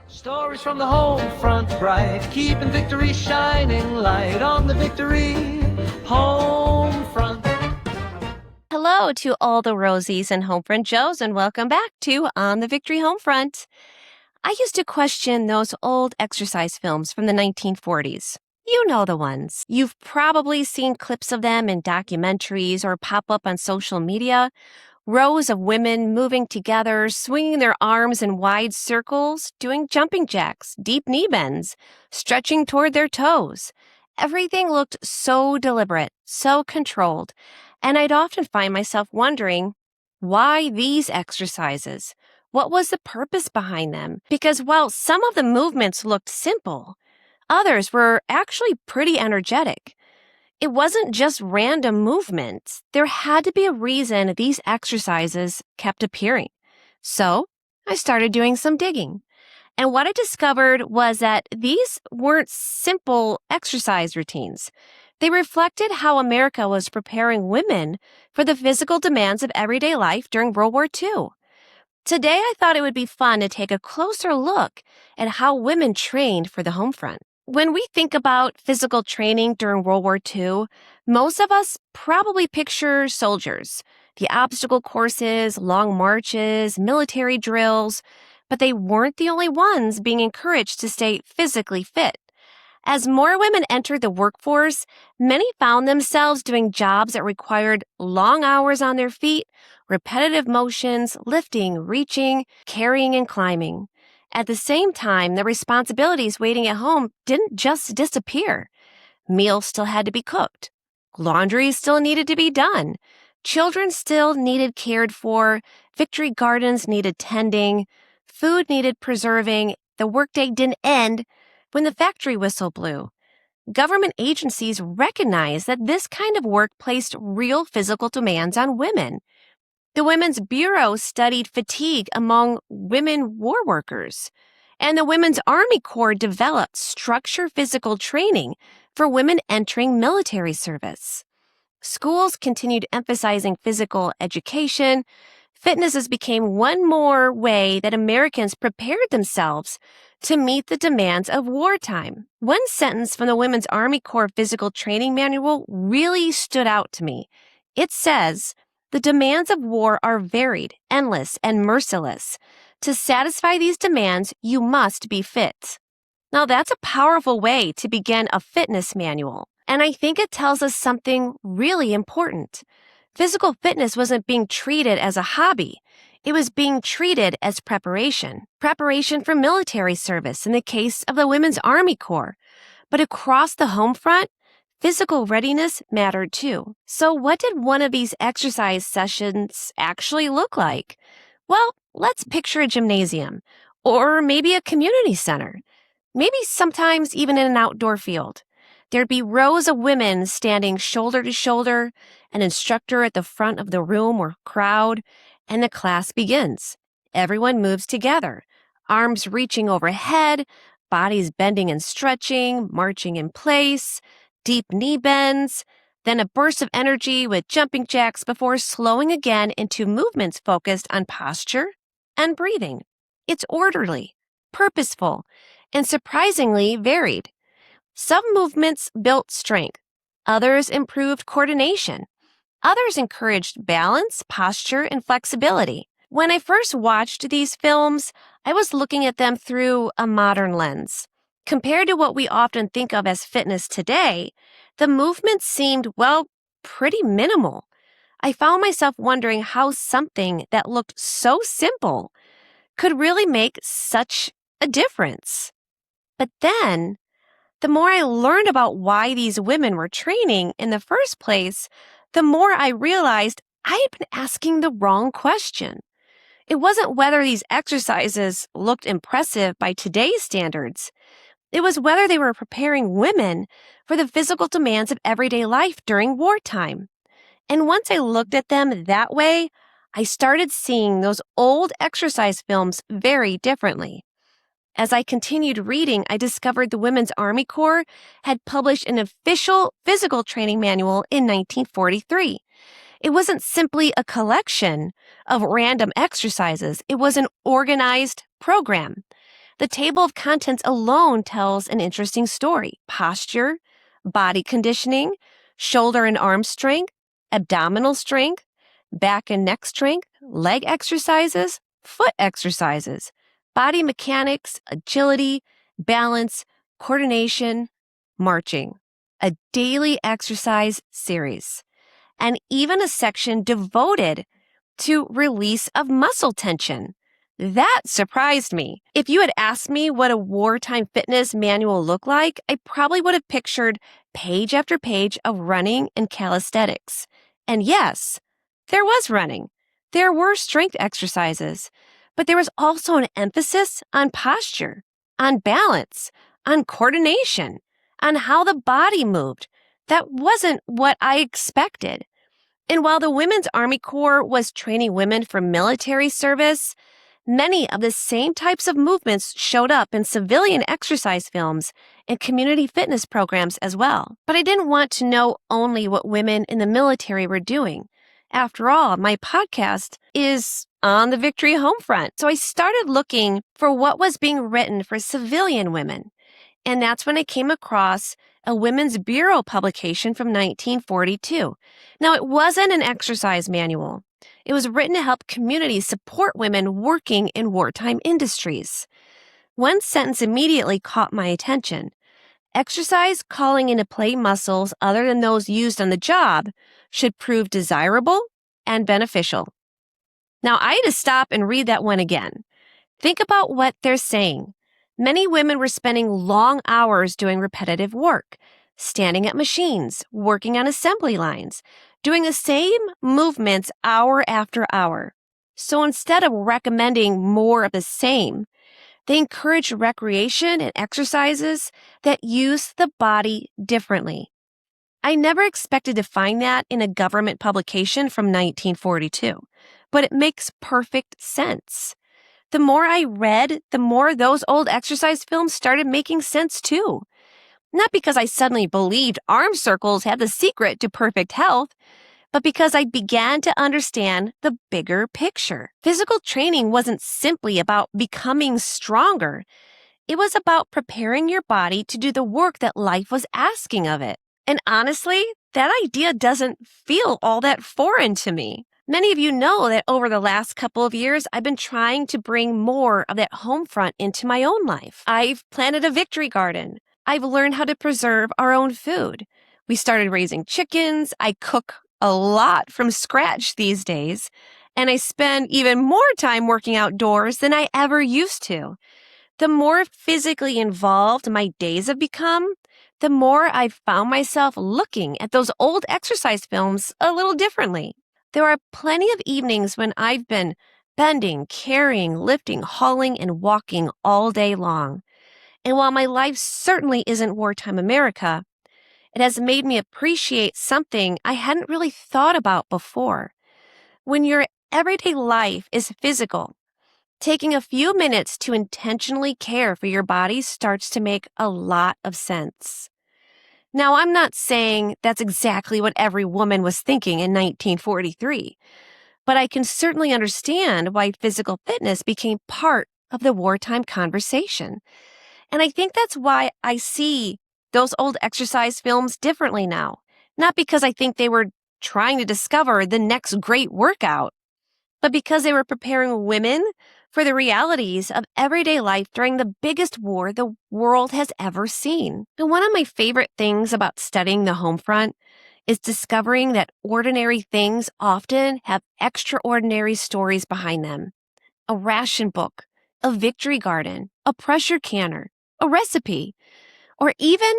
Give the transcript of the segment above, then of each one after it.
Stories from the home front bright, keeping victory shining light on the victory home front. Hello to all the Rosies and Homefront Joes, and welcome back to On the Victory Homefront. I used to question those old exercise films from the 1940s. You know the ones. You've probably seen clips of them in documentaries or pop up on social media. Rows of women moving together, swinging their arms in wide circles, doing jumping jacks, deep knee bends, stretching toward their toes. Everything looked so deliberate, so controlled, and I'd often find myself wondering, why these exercises? What was the purpose behind them? Because while some of the movements looked simple, others were actually pretty energetic. It wasn't just random movement. There had to be a reason these exercises kept appearing. So I started doing some digging. And what I discovered was that these weren't simple exercise routines. They reflected how America was preparing women for the physical demands of everyday life during World War II. Today, I thought it would be fun to take a closer look at how women trained for the home front. When we think about physical training during World War II, most of us probably picture soldiers, the obstacle courses, long marches, military drills, but they weren't the only ones being encouraged to stay physically fit. As more women entered the workforce, many found themselves doing jobs that required long hours on their feet, repetitive motions, lifting, reaching, carrying, and climbing. At the same time, the responsibilities waiting at home didn't just disappear. Meals still had to be cooked. Laundry still needed to be done. Children still needed cared for. Victory gardens needed tending. Food needed preserving. The workday didn't end when the factory whistle blew. Government agencies recognized that this kind of work placed real physical demands on women. The Women's Bureau studied fatigue among women war workers, and the Women's Army Corps developed structured physical training for women entering military service. Schools continued emphasizing physical education. Fitnesses became one more way that Americans prepared themselves to meet the demands of wartime. One sentence from the Women's Army Corps Physical Training Manual really stood out to me. It says, "The demands of war are varied, endless, and merciless. To satisfy these demands, you must be fit." Now, that's a powerful way to begin a fitness manual, and I think it tells us something really important. Physical fitness wasn't being treated as a hobby. It was being treated as preparation for military service in the case of the Women's Army Corps. But across the home front, physical readiness mattered too. So what did one of these exercise sessions actually look like? Well, let's picture a gymnasium, or maybe a community center, maybe sometimes even in an outdoor field. There'd be rows of women standing shoulder to shoulder, an instructor at the front of the room or crowd, and the class begins. Everyone moves together, arms reaching overhead, bodies bending and stretching, marching in place, deep knee bends, then a burst of energy with jumping jacks before slowing again into movements focused on posture and breathing. It's orderly, purposeful, and surprisingly varied. Some movements built strength. Others improved coordination. Others encouraged balance, posture, and flexibility. When I first watched these films, I was looking at them through a modern lens. Compared to what we often think of as fitness today, the movements seemed, pretty minimal. I found myself wondering how something that looked so simple could really make such a difference. But then, the more I learned about why these women were training in the first place, the more I realized I had been asking the wrong question. It wasn't whether these exercises looked impressive by today's standards. It was whether they were preparing women for the physical demands of everyday life during wartime. And once I looked at them that way, I started seeing those old exercise films very differently. As I continued reading, I discovered the Women's Army Corps had published an official physical training manual in 1943. It wasn't simply a collection of random exercises. It was an organized program. The table of contents alone tells an interesting story: posture, body conditioning, shoulder and arm strength, abdominal strength, back and neck strength, leg exercises, foot exercises, body mechanics, agility, balance, coordination, marching, a daily exercise series, and even a section devoted to release of muscle tension. That surprised me. If you had asked me what a wartime fitness manual looked like, I probably would have pictured page after page of running and calisthenics. And yes, there was running. There were strength exercises, but there was also an emphasis on posture, on balance, on coordination, on how the body moved. That wasn't what I expected. And while the Women's Army Corps was training women for military service, many of the same types of movements showed up in civilian exercise films and community fitness programs as well. But I didn't want to know only what women in the military were doing. After all, my podcast is on the Victory Homefront. So I started looking for what was being written for civilian women. And that's when I came across a Women's Bureau publication from 1942. Now, it wasn't an exercise manual. It was written to help communities support women working in wartime industries. One sentence immediately caught my attention. Exercise calling into play muscles other than those used on the job should prove desirable and beneficial. Now, I had to stop and read that one again. Think about what they're saying. Many women were spending long hours doing repetitive work, standing at machines, working on assembly lines, doing the same movements hour after hour. So instead of recommending more of the same, they encourage recreation and exercises that use the body differently. I never expected to find that in a government publication from 1942, but it makes perfect sense. The more I read, the more those old exercise films started making sense too. Not because I suddenly believed arm circles had the secret to perfect health, but because I began to understand the bigger picture. Physical training wasn't simply about becoming stronger. It was about preparing your body to do the work that life was asking of it. And honestly, that idea doesn't feel all that foreign to me. Many of you know that over the last couple of years, I've been trying to bring more of that home front into my own life. I've planted a victory garden. I've learned how to preserve our own food. We started raising chickens. I cook a lot from scratch these days, and I spend even more time working outdoors than I ever used to. The more physically involved my days have become, the more I've found myself looking at those old exercise films a little differently. There are plenty of evenings when I've been bending, carrying, lifting, hauling, and walking all day long. And while my life certainly isn't wartime America, it has made me appreciate something I hadn't really thought about before. When your everyday life is physical, taking a few minutes to intentionally care for your body starts to make a lot of sense. Now, I'm not saying that's exactly what every woman was thinking in 1943, but I can certainly understand why physical fitness became part of the wartime conversation. And I think that's why I see those old exercise films differently now. Not because I think they were trying to discover the next great workout, but because they were preparing women for the realities of everyday life during the biggest war the world has ever seen. And one of my favorite things about studying the home front is discovering that ordinary things often have extraordinary stories behind them. A ration book, a victory garden, a pressure canner, a recipe, or even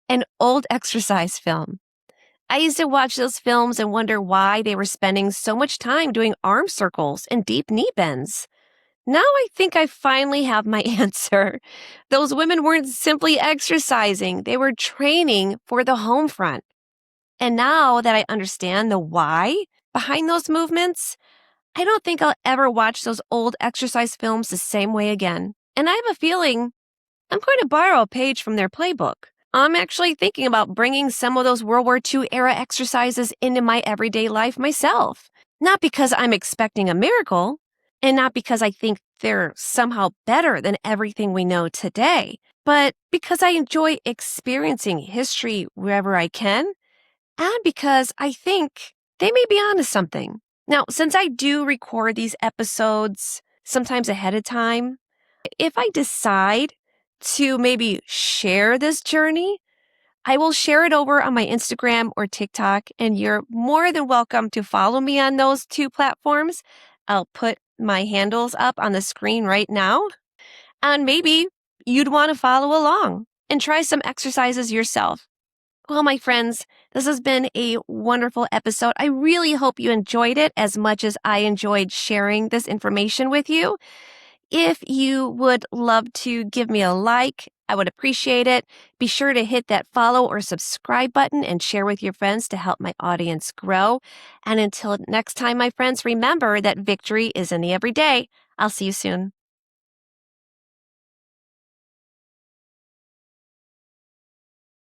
an old exercise film. I used to watch those films and wonder why they were spending so much time doing arm circles and deep knee bends. Now I think I finally have my answer. Those women weren't simply exercising, they were training for the home front. And now that I understand the why behind those movements, I don't think I'll ever watch those old exercise films the same way again. And I have a feeling I'm going to borrow a page from their playbook. I'm actually thinking about bringing some of those World War II era exercises into my everyday life myself. Not because I'm expecting a miracle, and not because I think they're somehow better than everything we know today, but because I enjoy experiencing history wherever I can, and because I think they may be onto something. Now, since I do record these episodes sometimes ahead of time, if I decide to maybe share this journey, I will share it over on my Instagram or TikTok, and you're more than welcome to follow me on those two platforms. I'll put my handles up on the screen right now, and maybe you'd want to follow along and try some exercises yourself. Well, my friends, this has been a wonderful episode. I really hope you enjoyed it as much as I enjoyed sharing this information with you. If you would love to give me a like, I would appreciate it. Be sure to hit that follow or subscribe button and share with your friends to help my audience grow. And until next time, my friends, remember that victory is in the everyday. I'll see you soon.